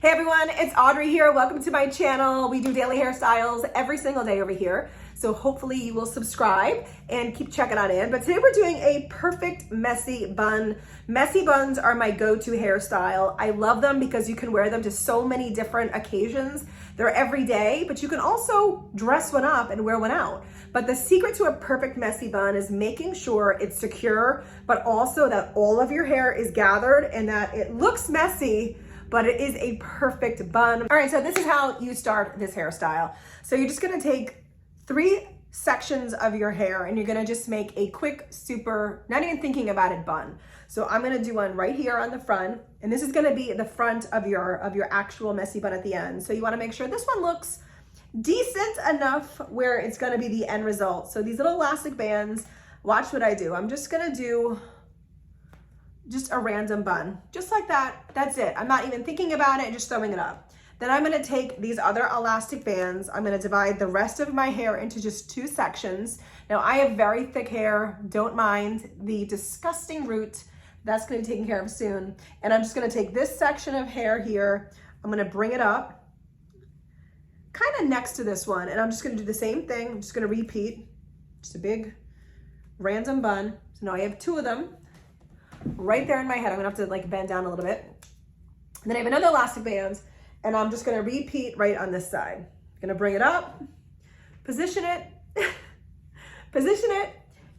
Hey everyone, it's Audrey here. Welcome to my channel. We do daily hairstyles every single day over here. So hopefully you will subscribe and keep checking on in. But today we're doing a perfect messy bun. Messy buns are my go-to hairstyle. I love them because you can wear them to so many different occasions. They're every day, but you can also dress one up and wear one out. But the secret to a perfect messy bun is making sure it's secure, but also that all of your hair is gathered and that it looks messy, but it is a perfect bun. All right, so this is how you start this hairstyle. So you're just gonna take 3 sections of your hair and you're gonna just make a quick, super, not even thinking about it, bun. So I'm gonna do one right here on the front, and this is gonna be the front of your actual messy bun at the end. So you wanna make sure this one looks decent enough where it's gonna be the end result. So these little elastic bands, watch what I do. I'm just gonna do just a random bun, just like that. That's it. I'm not even thinking about it, just throwing it up. Then I'm gonna take these other elastic bands. I'm gonna divide the rest of my hair into just 2 sections. Now I have very thick hair, don't mind the disgusting root. That's gonna be taken care of soon. And I'm just gonna take this section of hair here. I'm gonna bring it up, kind of next to this one. And I'm just gonna do the same thing. I'm just gonna repeat, just a big random bun. So now I have 2 of them right there in my head. I'm gonna have to like bend down a little bit. And then I have another elastic band, and I'm just gonna repeat right on this side. I'm gonna bring it up, position it, position it,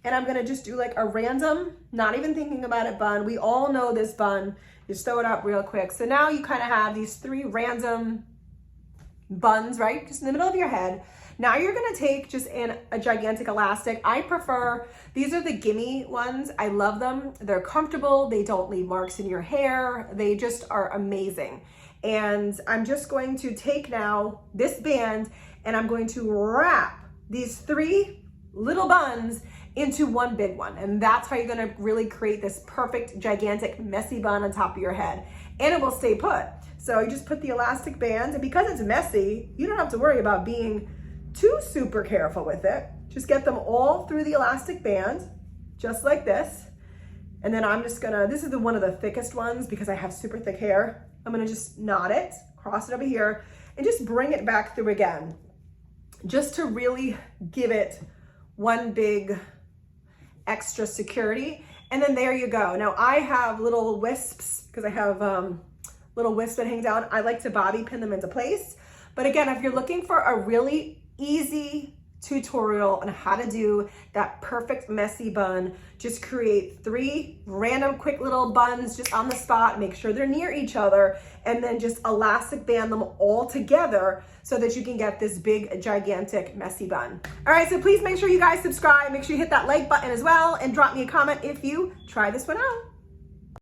and I'm gonna just do like a random, not even thinking about it, bun. We all know this bun. You just throw it up real quick. So now you kind of have these 3 random buns, right? Just in the middle of your head. Now you're gonna take just a gigantic elastic. I prefer, these are the gimme ones. I love them. They're comfortable. They don't leave marks in your hair. They just are amazing. And I'm just going to take now this band and I'm going to wrap these 3 little buns into one big one. And that's how you're gonna really create this perfect, gigantic, messy bun on top of your head. And it will stay put. So you just put the elastic band, and because it's messy, you don't have to worry about being too super careful with it. Just get them all through the elastic band, just like this. And then I'm just gonna, this is one of the thickest ones because I have super thick hair. I'm gonna just knot it, cross it over here, and just bring it back through again, just to really give it one big extra security. And then there you go. Now I have little wisps, because I have little wisps that hang down. I like to bobby pin them into place. But again, if you're looking for a really easy tutorial on how to do that perfect messy bun, just create 3 random quick little buns just on the spot, make sure they're near each other, and then just elastic band them all together so that you can get this big, gigantic, messy bun. All right, so please make sure you guys subscribe, make sure you hit that like button as well, and drop me a comment if you try this one out.